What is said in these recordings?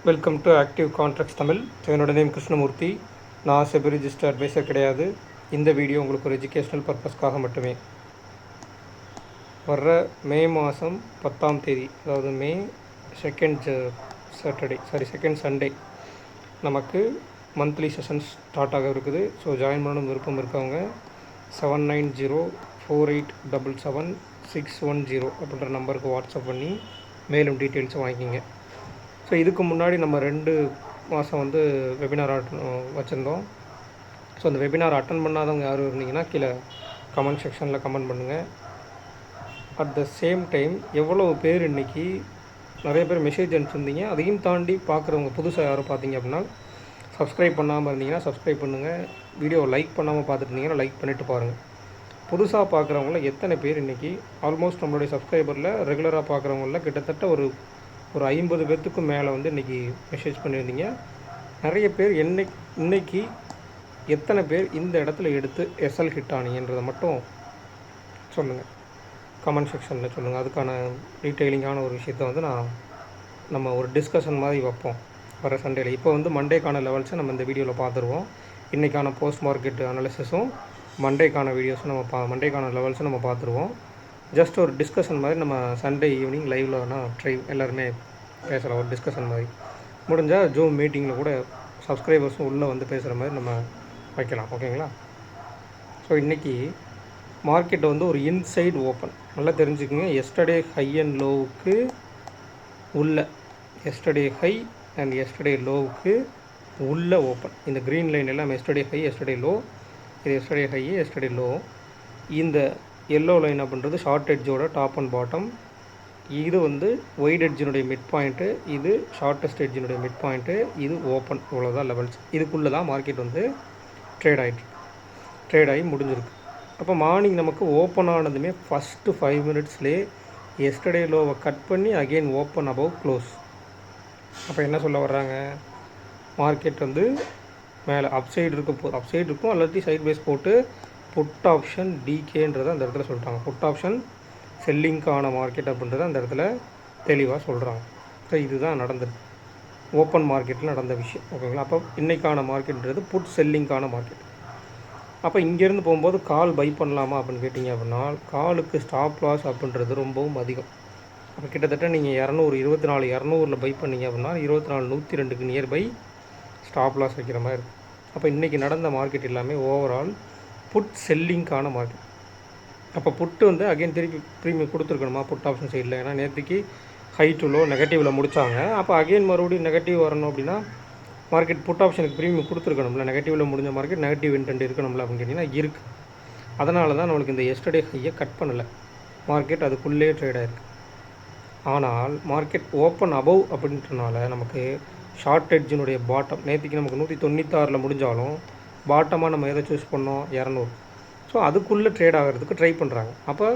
Welcome to active contracts Tamil. என்னோட name Krishnamurthy. நான் SEBI register advisor கிடையாது. இந்த வீடியோ உங்களுக்கு ஒரு எஜுகேஷ்னல் பர்பஸ்க்காக மட்டுமே. வர்ற மே மாதம் 10ஆம் தேதி, அதாவது மே செகண்ட் சண்டே நமக்கு மந்த்லி செஷன்ஸ் ஸ்டார்ட் ஆக இருக்குது. ஸோ ஜாயின் பண்ணணும் விருப்பம் இருக்கவங்க 7904877610 அப்படின்ற நம்பருக்கு வாட்ஸ்அப் பண்ணி மேலும் டீட்டெயில்ஸை வாங்கிக்கிங்க. ஸோ இதுக்கு முன்னாடி நம்ம 2 மாதம் வெபினார் வச்சுருந்தோம். ஸோ அந்த வெபினார் அட்டன் பண்ணாதவங்க யாரும் இருந்தீங்கன்னா கீழே கமெண்ட் செக்ஷனில் கமெண்ட் பண்ணுங்கள். அட் த சேம் டைம் எவ்வளோ பேர் இன்றைக்கி நிறைய பேர் மெசேஜ் அனுப்பிச்சிருந்தீங்க. அதையும் தாண்டி பார்க்குறவங்க புதுசாக யாரும் பார்த்தீங்க அப்படின்னா சப்ஸ்கிரைப் பண்ணாமல் இருந்தீங்கன்னா சப்ஸ்கிரைப் பண்ணுங்கள். வீடியோ லைக் பண்ணாமல் பார்த்துட்டு லைக் பண்ணிவிட்டு பாருங்கள். புதுசாக பார்க்குறவங்கள எத்தனை பேர் இன்றைக்கி ஆல்மோஸ்ட் நம்மளுடைய சப்ஸ்கிரைபரில் ரெகுலராக பார்க்குறவங்கள கிட்டத்தட்ட ஒரு 50 பேர்த்துக்கும் மேலே இன்றைக்கி மெசேஜ் பண்ணியிருந்தீங்க. நிறைய பேர் இன்றைக்கி எத்தனை பேர் இந்த இடத்துல எடுத்து எஸ்எல் ஹிட் ஆனீங்கன்றதை மட்டும் சொல்லுங்கள், கமெண்ட் செக்ஷனில் சொல்லுங்கள். அதுக்கான டீட்டெயிலிங்கான ஒரு விஷயத்தை நம்ம ஒரு டிஸ்கஷன் மாதிரி வைப்போம் வர சண்டேயில். இப்போ மண்டேக்கான லெவல்ஸை நம்ம இந்த வீடியோவில் பார்த்துருவோம். இன்றைக்கான போஸ்ட் மார்க்கெட் அனாலிசிஸும் மண்டேக்கான வீடியோஸும் மண்டேக்கான லெவல்ஸும் நம்ம பார்த்துருவோம். ஜஸ்ட் ஒரு டிஸ்கஷன் மாதிரி நம்ம சண்டே ஈவினிங் லைவில் எல்லாருமே பேசலாம். ஒரு டிஸ்கஷன் மாதிரி முடிஞ்சால் ஜூம் மீட்டிங்கில் கூட சப்ஸ்கிரைபர்ஸும் உள்ளே பேசுகிற மாதிரி நம்ம வைக்கலாம். ஓகேங்களா? ஸோ இன்றைக்கி மார்க்கெட் ஒரு இன்சைடு ஓப்பன். நல்லா தெரிஞ்சுக்கோங்க. எஸ்டர்டே ஹை அண்ட் லோவுக்கு எஸ்டர்டே ஹை அண்ட் எஸ்டர்டே லோவுக்கு ஓப்பன். இந்த க்ரீன் லைன் எல்லாம் எஸ்டர்டே ஹை எஸ்டர்டே லோ, இது எஸ்டர்டே ஹை எஸ்டர்டே லோ. இந்த எல்லோ லைன் அப்படின்றது ஷார்ட் எட்ஜோட டாப் அண்ட் பாட்டம். இது ஒயிட் எட்ஜினுடைய மிட் பாயிண்ட்டு, இது ஷார்ட்டஸ்ட் எட்ஜினுடைய மிட் பாயிண்ட்டு, இது ஓப்பன். இவ்வளோதான் லெவல்ஸ். இதுக்குள்ளே தான் மார்க்கெட் ட்ரேட் ஆகி முடிஞ்சிருக்கு. அப்போ மார்னிங் நமக்கு ஓப்பன் ஆனதுமே ஃபஸ்ட்டு 5 மினிட்ஸ்லேயே எஸ்டர்டே லோவை கட் பண்ணி அகெயின் ஓப்பன் அபவ் க்ளோஸ். அப்போ என்ன சொல்ல வர்றாங்க? மார்க்கெட் மேலே அப்சைடு இருக்கும் அல்லது சைட் பேஸ் போட்டு புட் ஆப்ஷன் டிகேன்றதை அந்த இடத்துல சொல்லிட்டாங்க. புட் ஆப்ஷன் செல்லிங்க்கான மார்க்கெட் அப்படின்றத அந்த இடத்துல தெளிவாக சொல்கிறாங்க. ஸோ இதுதான் நடந்தது ஓப்பன் மார்க்கெட்டில் நடந்த விஷயம். ஓகேங்களா? அப்போ இன்றைக்கான மார்க்கெட்ன்றது புட் செல்லிங்க்கான மார்க்கெட். அப்போ இங்கேருந்து போகும்போது கால் பை பண்ணலாமா அப்படின்னு கேட்டிங்க அப்படின்னா காலுக்கு ஸ்டாப் லாஸ் அப்படின்றது ரொம்பவும் அதிகம். அப்போ கிட்டத்தட்ட நீங்கள் 200 பை பண்ணிங்க அப்படின்னா 24,102க்கு நியர்பை ஸ்டாப் லாஸ் வைக்கிற மாதிரி இருக்கும். அப்போ இன்றைக்கி நடந்த மார்க்கெட் எல்லாமே ஓவரால் புட் செல்லிங்க்கான மார்க்கெட். அப்போ புட்டு அகைன் திருப்பி ப்ரீமியம் கொடுத்துருக்கணுமா புட் ஆப்ஷன் சைடில்? ஏன்னா நேற்றுக்கு ஹை டு லோ நெகட்டிவில் முடித்தாங்க. அப்போ அகைன் மறுபடியும் நெகட்டிவ் வரணும் அப்படின்னா மார்க்கெட் புட் ஆப்ஷனுக்கு ப்ரீமியம் கொடுத்துருக்கணும்ல. நெகட்டிவில் முடிஞ்ச மார்க்கெட் நெகட்டிவ் இன்டென்ட் இருக்கணும்ல அப்படின்னு கேட்டிங்கன்னா இருக்குது. அதனால தான் நம்மளுக்கு இந்த எஸ்டர்டே ஹையை கட் பண்ணலை. மார்க்கெட் அதுக்குள்ளேயே ட்ரேட் ஆகிருக்கு. ஆனால் மார்க்கெட் ஓப்பன் அபவ் அப்படின்றனால நமக்கு ஷார்ட் எட்ஜினுடைய பாட்டம் நேற்றுக்கு நமக்கு 196 முடிஞ்சாலும் பாட்டமாக நம்ம எதை சூஸ் பண்ணோம்? 200. ஸோ அதுக்குள்ளே ட்ரேட் ஆகிறதுக்கு ட்ரை பண்ணுறாங்க. அப்போ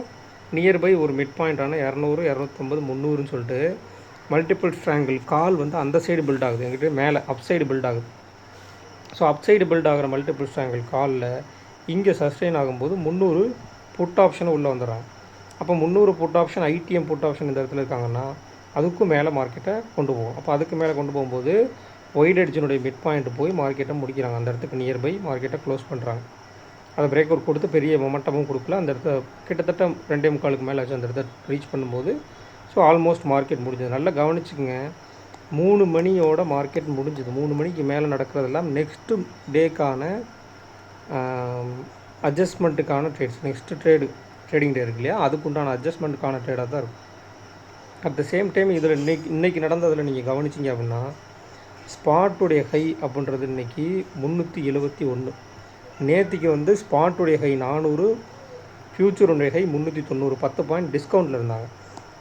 நியர்பை ஒரு மிட் பாயிண்டான 200, 250, 300ன்னு சொல்லிட்டு மல்டிபிள் ட்ரையாங்கிள் கால் அந்த சைடு பில்ட் ஆகுது. எங்கிட்ட மேலே அப் சைடு பில்ட் ஆகுது. ஸோ அப் சைடு பில்ட் ஆகிற மல்டிபிள் ட்ரையாங்கிள் காலில் இங்கே சஸ்டெயின் ஆகும்போது 300 புட் ஆப்ஷனை உள்ளே வந்துடுறாங்க. அப்போ 300 put option ITM put option இந்த இடத்துல இருக்காங்கன்னா அதுக்கும் மேலே மார்க்கெட்டை கொண்டு போகும். அப்போ அதுக்கு மேலே கொண்டு போகும்போது ஒயிட் எட்ஜினுடைய மிட் பாயிண்ட் போய் மார்க்கெட்டை முடிக்கிறாங்க. அந்த இடத்துக்கு நியர்பை மார்க்கெட்டை க்ளோஸ் பண்ணுறாங்க. அதை பிரேக் அவுட் கொடுத்து பெரிய மொமெண்டமும் கொடுக்கல. அந்த இடத்த கிட்டத்தட்ட 2.25 மேலே ஆச்சு அந்த இடத்த ரீச் பண்ணும்போது. ஸோ ஆல்மோஸ்ட் மார்க்கெட் முடிஞ்சது. நல்லா கவனிச்சுக்கோங்க. 3 மணியோட மார்க்கெட் முடிஞ்சது. 3 மணிக்கு மேலே நடக்கிறதெல்லாம் நெக்ஸ்ட்டு டேக்கான அட்ஜஸ்ட்மெண்ட்டுக்கான ட்ரேட்ஸ். நெக்ஸ்ட்டு ட்ரேடிங் டே இருக்கு இல்லையா, அதுக்குண்டான அட்ஜஸ்ட்மெண்ட்டுக்கான ட்ரேடாக தான் இருக்கும். அட் த சேம் டைம் இதில் இன்றைக்கி நடந்ததில் நீங்கள் கவனிச்சிங்க அப்படின்னா ஸ்பாட்டுடைய ஹை அப்படின்றது இன்றைக்கி 371. நேற்றுக்கு ஸ்பாட்டுடைய ஹை 400, ஃப்யூச்சருடைய ஹை 390. 10 பாயிண்ட் டிஸ்கவுண்ட்டில் இருந்தாங்க.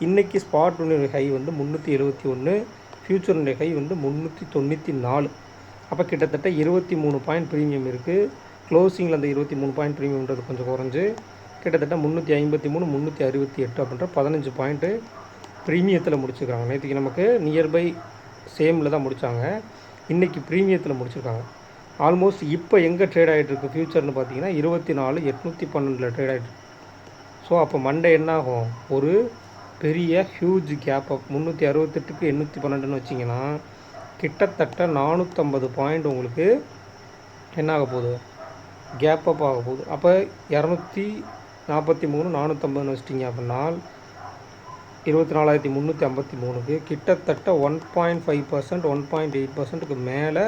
இன்றைக்கி ஸ்பாட்டுடைய ஹை 371, ஃப்யூச்சருடைய ஹை 394. அப்போ கிட்டத்தட்ட 23 பாயிண்ட் ப்ரீமியம் இருக்குது. க்ளோசிங்கில் அந்த 23 பாயிண்ட் ப்ரீமியம்ன்றது கொஞ்சம் குறைஞ்சு கிட்டத்தட்ட 353, 368 அப்படின்ற 15 பாயிண்ட்டு ப்ரீமியத்தில் முடிச்சுருக்காங்க. நேற்றுக்கு நமக்கு நியர்பை சேமில் தான் முடித்தாங்க. இன்றைக்கி ப்ரீமியத்தில் முடிச்சிருக்காங்க. ஆல்மோஸ்ட் இப்போ எங்கே ட்ரேட் ஆகிட்டுருக்கு ஃப்யூச்சர்னு பார்த்தீங்கன்னா 24,812 ட்ரேட் ஆகிட்டுருக்கு. ஸோ அப்போ மண்டே என்ன ஆகும்? ஒரு பெரிய ஹியூஜ் கேப் அப் 368க்கு 812ன்னு வச்சிங்கன்னா கிட்டத்தட்ட 450 பாயிண்ட் உங்களுக்கு என்ன ஆக போகுது, கேப் அப் ஆக போகுது. அப்போ 243 450 வச்சிட்டிங்க அப்படின்னா 24,353க்கு கிட்டத்தட்ட 1.5% 1.8%க்கு மேலே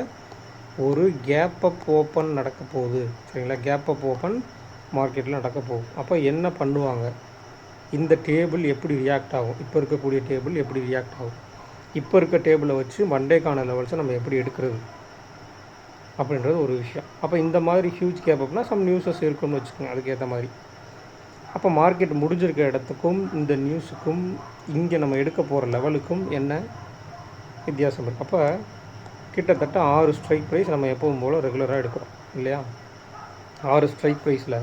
ஒரு கேப் அப் ஓப்பன் நடக்க போகுது. சரிங்களா, கேப் அப் ஓப்பன் மார்க்கெட்டில் நடக்க போகுது. அப்போ என்ன பண்ணுவாங்க, இந்த டேபிள் எப்படி ரியாக்ட் ஆகும், இப்போ இருக்கக்கூடிய டேபிள் எப்படி ரியாக்ட் ஆகும், இப்போ இருக்க டேபிளை வச்சு மண்டேக்கான லெவல்ஸை நம்ம எப்படி எடுக்கிறது அப்படின்றது ஒரு விஷயம். அப்போ இந்த மாதிரி ஹியூஜ் கேப் அப்னா சம் நியூஸஸ் இருக்குன்னு வச்சுக்கோங்க, அதுக்கேற்ற மாதிரி. அப்போ மார்க்கெட் முடிஞ்சிருக்க இடத்துக்கும் இந்த நியூஸுக்கும் இங்கே நம்ம எடுக்க போகிற லெவலுக்கும் என்ன வித்தியாசம் இருக்குது. அப்போ கிட்டத்தட்ட 6 ஸ்ட்ரைக் ப்ரைஸ் நம்ம எப்பவும் போல் ரெகுலராக எடுக்கிறோம் இல்லையா. 6 ஸ்ட்ரைக் ப்ரைஸில்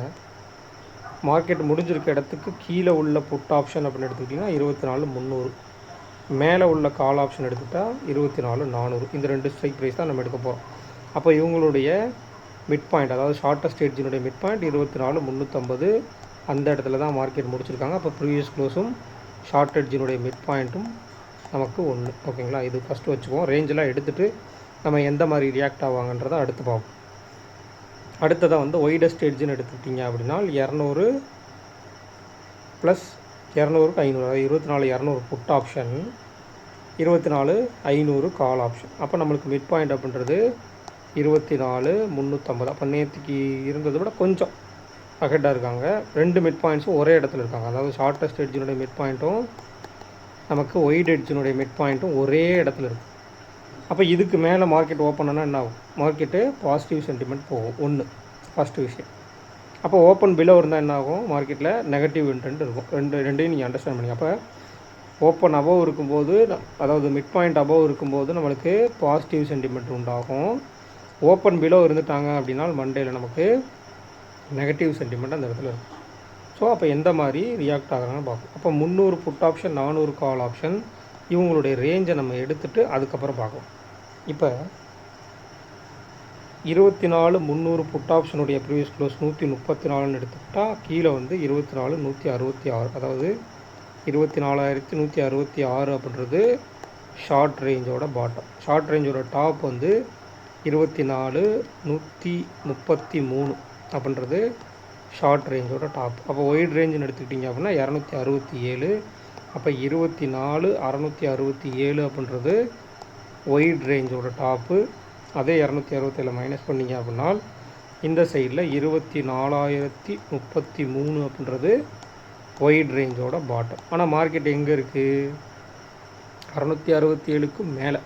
மார்க்கெட் முடிஞ்சிருக்க இடத்துக்கு கீழே உள்ள புட் ஆப்ஷன் அப்படின்னு எடுத்துக்கிட்டிங்கன்னா 24,300, மேலே உள்ள கால் ஆப்ஷன் எடுத்துக்கிட்டால் 24,400. இந்த 2 ஸ்ட்ரைக் ப்ரைஸ் தான் நம்ம எடுக்க போகிறோம். அப்போ இவங்களுடைய மிட் பாயிண்ட், அதாவது ஷார்ட்டஸ்ட் எட்ஜினுடைய மிட் பாயிண்ட் 24,350, அந்த இடத்துல தான் மார்க்கெட் முடிச்சிருக்காங்க. அப்போ ப்ரீவியஸ் க்ளோஸும் ஷார்ட் எட்ஜினுடைய மிட் பாயிண்ட்டும் நமக்கு 1. ஓகேங்களா, இது ஃபஸ்ட்டு வச்சுக்குவோம். ரேஞ்செலாம் எடுத்துகிட்டு நம்ம எந்த மாதிரி ரியாக்ட் ஆவாங்கன்றதை அடுத்து பார்ப்போம். அடுத்ததாக வந்து ஒய்டஸ்ட் எட்ஜுன்னு எடுத்துக்கிட்டிங்க அப்படின்னா 200 ப்ளஸ் 200க்கு 500, அதாவது 24,200 புட் ஆப்ஷன், 24,500 கால் ஆப்ஷன். அப்போ நம்மளுக்கு மிட் பாயிண்ட் அப்படின்றது 24,350. அப்போ நேற்றுக்கு இருந்ததை விட கொஞ்சம் அகெட்டாக இருக்காங்க. 2 மிட் பாயிண்ட்ஸும் ஒரே இடத்துல இருக்காங்க. அதாவது ஷார்ட்டஸ்ட் எட்ஜினுடைய மிட் பாயிண்ட்டும் நமக்கு ஒயிட் எட்ஜினுடைய மிட் பாயிண்ட்டும் ஒரே இடத்துல இருக்குது. அப்போ இதுக்கு மேலே மார்க்கெட் ஓப்பன் ஆனால் என்ன ஆகும், மார்க்கெட்டு பாசிட்டிவ் சென்டிமெண்ட் போகும். ஒன்று ஃபஸ்ட்டு விஷயம். அப்போ ஓப்பன் பிலோ இருந்தால் என்ன ஆகும், மார்க்கெட்டில் நெகட்டிவ் இன்டென்ட் இருக்கும். ரெண்டையும் நீங்கள் அண்டர்ஸ்டாண்ட் பண்ணி. அப்போ ஓப்பன் அபவ் இருக்கும்போது, அதாவது மிட் பாயிண்ட் அபவ் இருக்கும்போது நம்மளுக்கு பாசிட்டிவ் சென்டிமெண்ட் உண்டாகும். ஓப்பன் பிலோ இருந்துட்டாங்க அப்படின்னா மண்டேயில் நமக்கு நெகட்டிவ் சென்டிமெண்ட் அந்த இடத்துல இருக்கும். ஸோ அப்போ எந்த மாதிரி ரியாக்ட் ஆகிறாங்கன்னு பார்ப்போம். அப்போ 300 புட் ஆப்ஷன் 400 கால் ஆப்ஷன் இவங்களுடைய ரேஞ்சை நம்ம எடுத்துகிட்டு அதுக்கப்புறம் பார்க்கலாம். இப்போ 24,300 புட் ஆப்ஷனுடைய ப்ரீவியஸ் க்ளோஸ் 134ன்னு எடுத்துக்கிட்டால் கீழே வந்து 24,166, அதாவது 24,166 அப்படின்றது ஷார்ட் ரேஞ்சோட பாட்டம். ஷார்ட் ரேஞ்சோட டாப் வந்து 24,133 அப்படின்றது ஷார்ட் ரேஞ்சோட டாப். அப்போ ஒயிட் ரேஞ்சுன்னு எடுத்துக்கிட்டிங்க அப்படின்னா 267. அப்போ 24,667 அப்படின்றது ஒயிட் ரேஞ்சோட டாப்பு. அதே 267 மைனஸ் பண்ணிங்க அப்படின்னா இந்த சைடில் 24,033 அப்படின்றது ஒயிட் ரேஞ்சோட பாட்டம். ஆனால் மார்க்கெட் எங்கே இருக்குது, 667க்கும் மேலே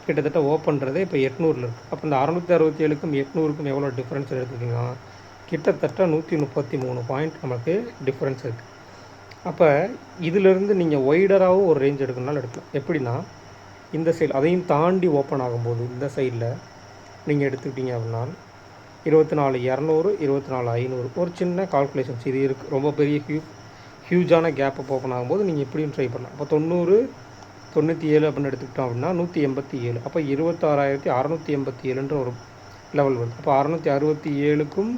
கிட்டத்தட்ட ஓப்பன்றதே இப்போ 800 இருக்குது. அப்போ இந்த 667க்கும் 800க்கும் எவ்வளோ டிஃப்ரென்ஸ் எடுத்துக்கிட்டிங்கன்னா கிட்டத்தட்ட 133 பாயிண்ட் நமக்கு டிஃப்ரென்ஸ் இருக்குது. அப்போ இதிலிருந்து நீங்கள் ஒய்டராகவும் ஒரு ரேஞ்ச் எடுக்கணும்னாலும் எடுக்கலாம். எப்படின்னா இந்த சைடு அதையும் தாண்டி ஓப்பன் ஆகும்போது இந்த சைடில் நீங்கள் எடுத்துக்கிட்டீங்க அப்படின்னா 24,200 24,500 ஒரு சின்ன கால்குலேஷன்ஸ் இது இருக்குது. ரொம்ப பெரிய ஹியூஜான கேப் அப் ஓப்பன் ஆகும்போது நீங்கள் இப்படியும் ட்ரை பண்ணலாம். அப்போ 90 97 அப்படின்னு எடுத்துக்கிட்டோம் அப்படின்னா 187. அப்போ 26,687ன்ற ஒரு லெவல் வருது. அப்போ 667க்கும்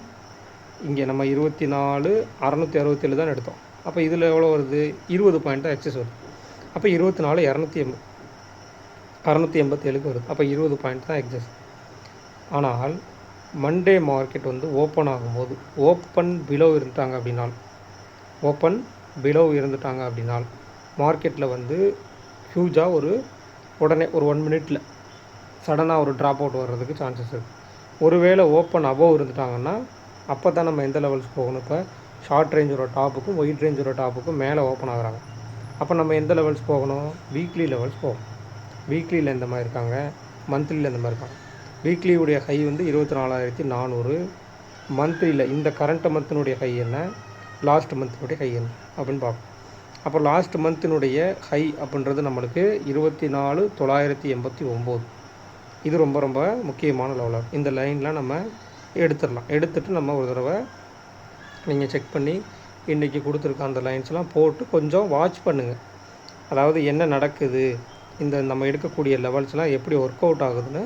இங்கே நம்ம 24,667 தான் எடுத்தோம். அப்போ இதில் எவ்வளோ வருது, 20 பாயிண்ட் தான் எக்ஸஸ் வருது. அப்போ 24,687க்கு வருது. அப்போ 20 பாயிண்ட் தான் எக்ஸஸ். ஆனால் மண்டே மார்க்கெட் வந்து ஓப்பன் ஆகும்போது ஓப்பன் பிலோ இருந்துட்டாங்க அப்படின்னா மார்க்கெட்டில் வந்து ஹியூஜாக உடனே ஒரு 1 மினிட்டில் சடனாக ஒரு ட்ராப் அவுட் வர்றதுக்கு சான்சஸ் இருக்குது. ஒருவேளை ஓப்பன் அபவ் இருந்துட்டாங்கன்னா அப்போ தான் நம்ம எந்த லெவல்ஸ் போகணும், இப்போ ஷார்ட் ரேஞ்சோட டாப்புக்கும் ஒயிட் ரேஞ்சோட டாப்புக்கும் மேலே ஓப்பன் ஆகுறாங்க. அப்போ நம்ம எந்த லெவல்ஸ் போகணும், வீக்லி லெவல்ஸ் போகணும். வீக்லியில் எந்த மாதிரி இருக்காங்க, மந்த்லியில் எந்த மாதிரி இருக்காங்க. வீக்லியுடைய ஹை வந்து 24,400, மந்த்லியில் இந்த கரண்ட் மந்த்தினுடைய ஹை என்ன, லாஸ்ட் மந்த்தினுடைய ஹை என்ன அப்படின்னு பார்ப்போம். அப்போ லாஸ்ட் மந்த்தினுடைய ஹை அப்படின்றது நம்மளுக்கு 24,989. இது ரொம்ப ரொம்ப முக்கியமான லெவலாக இந்த லைன்லாம் நம்ம எடுத்துட்டு நம்ம ஒரு தடவை நீங்கள் செக் பண்ணி இன்றைக்கி கொடுத்துருக்க அந்த லைன்ஸ்லாம் போட்டு கொஞ்சம் வாட்ச் பண்ணுங்கள். அதாவது என்ன நடக்குது, இந்த நம்ம எடுக்கக்கூடிய லெவல்ஸ்லாம் எப்படி ஒர்க் அவுட் ஆகுதுன்னு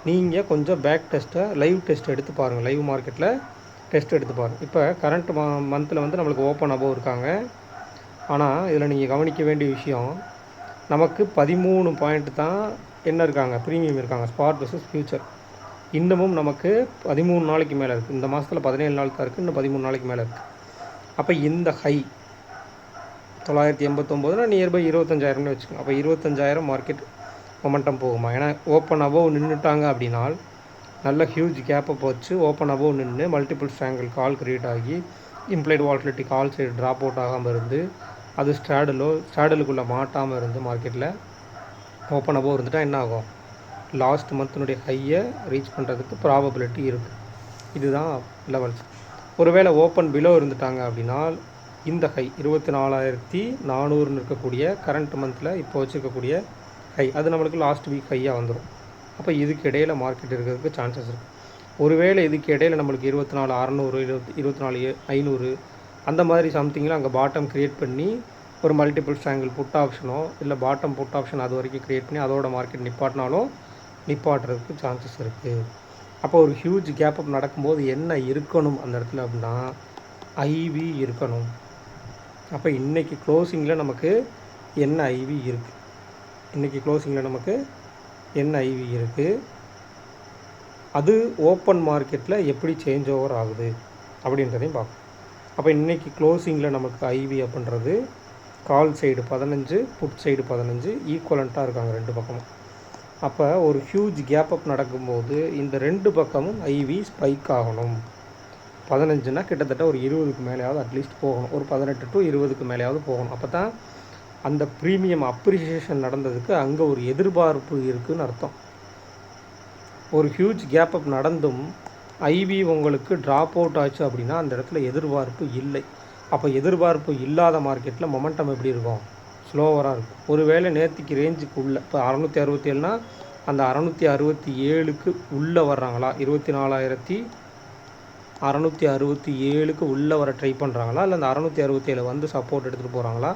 நீங்கள் கொஞ்சம் பேக் டெஸ்ட்டை லைவ் டெஸ்ட் எடுத்து பாருங்கள். லைவ் மார்க்கெட்டில் டெஸ்ட் எடுத்து பாருங்கள். இப்போ கரண்ட் மந்தில் வந்து நம்மளுக்கு ஓப்பன் அபவ் இருக்காங்க. ஆனால் இதில் நீங்கள் கவனிக்க வேண்டிய விஷயம், நமக்கு 13 பாயிண்ட் தான் என்ன இருக்காங்க, ப்ரீமியம் இருக்காங்க. ஸ்பாட் வெர்சஸ் ஃபியூச்சர் இன்னமும் நமக்கு 13 நாளைக்கு மேலே இருக்குது. இந்த மாதத்தில் 17 நாள் தான் இருக்குது, இன்னும் 13 நாளைக்கு மேலே இருக்குது. அப்போ இந்த ஹை 989 நியர்பை 25,000 வச்சுக்கோங்க. அப்போ 25,000 மார்க்கெட் மொமெண்டம் போகுமா? ஏன்னா ஓப்பன் அபோவ் நின்றுட்டாங்க அப்படின்னால் நல்ல ஹியூஜ் கேப்பை போச்சு. ஓப்பன் அபோவ் நின்று மல்டிபிள் ஸ்ட்ராங்கிள் கால் க்ரியேட் ஆகி implied volatility call side drop out ஆகாமல் இருந்து அது ஸ்ட்ராடலுக்குள்ளே மாட்டாமல் இருந்து மார்க்கெட்டில் ஓப்பன் அபோவ் இருந்துட்டால் என்ன ஆகும்? லாஸ்ட் மந்த்தினுடைய ஹையை ரீச் பண்ணுறதுக்கு ப்ராபபிலிட்டி இருக்குது. இதுதான் லெவல்ஸ். ஒருவேளை ஓப்பன் பிலோ இருந்துட்டாங்க அப்படின்னா இந்த ஹை 24,400 இருக்கக்கூடிய கரண்ட் மந்தில் இப்போ வச்சுருக்கக்கூடிய ஹை அது நம்மளுக்கு லாஸ்ட் வீக் ஹையாக வந்துடும். அப்போ இதுக்கு இடையில் மார்க்கெட் இருக்கிறதுக்கு சான்சஸ் இருக்குது. ஒருவேளை இதுக்கு இடையில் நம்மளுக்கு 24,600 24,500 அந்த மாதிரி சம்திங்கில் அங்கே பாட்டம் க்ரியேட் பண்ணி ஒரு மல்டிபிள் ஸ்ட்ராங்கிள் புட் ஆப்ஷனோ இல்லை பாட்டம் புட் ஆப்ஷன் அது வரைக்கும் க்ரியேட் பண்ணி அதோட மார்க்கெட் நிப்பாட்டுறதுக்கு சான்சஸ் இருக்குது. அப்போ ஒரு ஹியூஜ் கேப் அப் நடக்கும்போது என்ன இருக்கணும் அந்த இடத்துல அப்படின்னா ஐவி இருக்கணும். அப்போ இன்றைக்கி க்ளோசிங்கில் நமக்கு என்ன ஐவி இருக்குது, அது ஓப்பன் மார்க்கெட்டில் எப்படி சேஞ்ச் ஓவர் ஆகுது அப்படின்றதையும் பார்க்கணும். அப்போ இன்றைக்கி க்ளோசிங்கில் நமக்கு ஐவி அப்படின்றது கால் சைடு 15 புட் சைடு 15 ஈக்குவலண்ட்டாக இருக்காங்க ரெண்டு பக்கமும். அப்போ ஒரு ஹியூஜ் கேப் அப் நடக்கும்போது இந்த ரெண்டு பக்கமும் ஐவி ஸ்பைக் ஆகணும். 15னா கிட்டத்தட்ட ஒரு 20க்கு மேலேயாவது அட்லீஸ்ட் போகணும், ஒரு 18 to 20க்கு மேலேயாவது போகணும். அப்போ தான் அந்த ப்ரீமியம் அப்ரிசியேஷன் நடந்ததுக்கு அங்கே ஒரு எதிர்பார்ப்பு இருக்குதுன்னு அர்த்தம். ஒரு ஹியூஜ் கேப் அப் நடந்தும் ஐவி உங்களுக்கு ட்ராப் அவுட் ஆச்சு அப்படின்னா அந்த இடத்துல எதிர்பார்ப்பு இல்லை. அப்போ எதிர்பார்ப்பு இல்லாத மார்க்கெட்டில் மொமெண்டம் எப்படி இருக்கும்? ஸ்லோவராக இருக்கும். ஒருவேளை நேற்றுக்கு ரேஞ்சுக்கு உள்ள இப்போ 667னா அந்த 667க்கு உள்ளே வர்றாங்களா, 24,667க்கு உள்ளே வர ட்ரை பண்ணுறாங்களா, இல்லை அந்த 667 வந்து சப்போர்ட் எடுத்துகிட்டு போகிறாங்களா,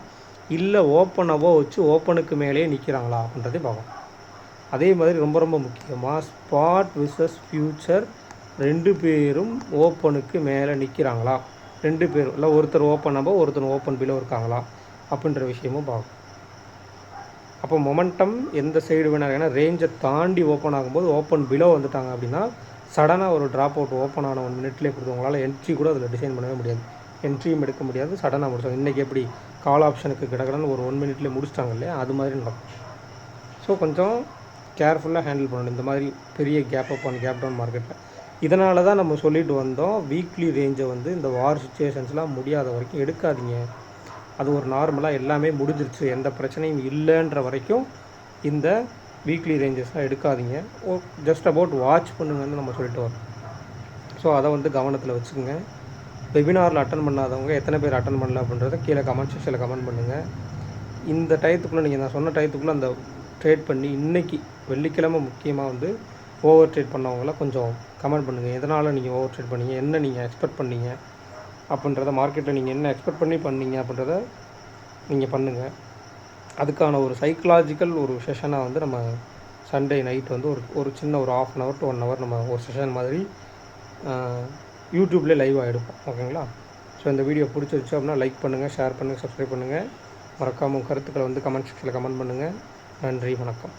இல்லை ஓப்பன் அபோவ் வச்சு ஓப்பனுக்கு மேலேயே நிற்கிறாங்களா அப்படின்றதே பார்க்கணும். அதே மாதிரி ரொம்ப ரொம்ப முக்கியமாக ஸ்பாட் விசஸ் ஃபியூச்சர் ரெண்டு பேரும் ஓப்பனுக்கு மேலே நிற்கிறாங்களா, ரெண்டு பேரும் இல்லை ஒருத்தர் ஓப்பன் அபோவ் ஒருத்தர் ஓப்பன் பிலோ இருக்காங்களா அப்படின்ற விஷயமும் பார்க்கணும். அப்போ மொமெண்டம் எந்த சைடு வேணால், ஏன்னா ரேஞ்சை தாண்டி ஓப்பன் ஆகும்போது ஓப்பன் பிலோ வந்துட்டாங்க அப்படின்னா சடனாக ஒரு ட்ராப் அவுட் ஓப்பன் ஆன 1 மினிட்லேயே கொடுத்து உங்களால் என்ட்ரி கூட அதில் டிசைன் பண்ணவே முடியாது, என்ட்ரியும் எடுக்க முடியாது, சடனாக முடிச்சாங்க. இன்றைக்கி எப்படி கால் ஆப்ஷனுக்கு கிடக்கணும்னு ஒரு 1 மினிட்லேயே முடிச்சிட்டாங்க இல்லையா, அது மாதிரி நடக்கும். ஸோ கொஞ்சம் கேர்ஃபுல்லாக ஹேண்டில் பண்ணணும் இந்த மாதிரி பெரிய gap up and gap down மார்க்கெட்டில். இதனால தான் நம்ம சொல்லிட்டு வந்தோம் வீக்லி ரேஞ்சை வந்து இந்த வார் சுச்சுவேஷன்ஸ்லாம் முடியாத வரைக்கும் எடுக்காதீங்க. அது ஒரு நார்மலாக எல்லாமே முடிஞ்சிருச்சு, எந்த பிரச்சனையும் இல்லைன்ற வரைக்கும் இந்த வீக்லி ரேஞ்சஸ்லாம் எடுக்காதீங்க. ஜஸ்ட் அபவுட் வாட்ச் பண்ணுங்கன்னு நம்ம சொல்லிட்டு வரோம். ஸோ அதை வந்து கவனத்தில் வச்சுக்கோங்க. வெபினாரில் அட்டன் பண்ணாதவங்க எத்தனை பேர் அட்டன் பண்ணல அப்படின்றத கீழே கமெண்ட் செக்ஷனில் கமெண்ட் பண்ணுங்கள். இந்த டயத்துக்குள்ளே நீங்கள் நான் சொன்ன டயத்துக்குள்ளே அந்த ட்ரேட் பண்ணி இன்றைக்கி வெள்ளிக்கிழமை முக்கியமாக வந்து ஓவர் ட்ரேட் பண்ணவங்களாம் கொஞ்சம் கமெண்ட் பண்ணுங்கள். எதனால் நீங்கள் ஓவர் ட்ரேட் பண்ணீங்க, என்ன நீங்கள் எக்ஸ்பெக்ட் பண்ணீங்க அப்படின்றத, மார்க்கெட்டில் நீங்கள் என்ன எக்ஸ்பெக்ட் பண்ணீங்க அப்படின்றத நீங்கள் பண்ணுங்கள். அதுக்கான ஒரு சைக்கலாஜிக்கல் ஒரு செஷனாக வந்து நம்ம சண்டே நைட் வந்து ஒரு சின்ன ஒரு 1/2 hour to 1 hour நம்ம ஒரு செஷன் மாதிரி யூடியூப்லேயே லைவாக எடுப்போம். ஓகேங்களா? ஸோ இந்த வீடியோ பிடிச்சிருச்சு அப்படின்னா லைக் பண்ணுங்கள், ஷேர் பண்ணுங்கள், சப்ஸ்கிரைப் பண்ணுங்கள். மறக்காமல் கருத்துக்களை வந்து கமெண்ட் செக்ஷனில் கமெண்ட் பண்ணுங்கள். நன்றி, வணக்கம்.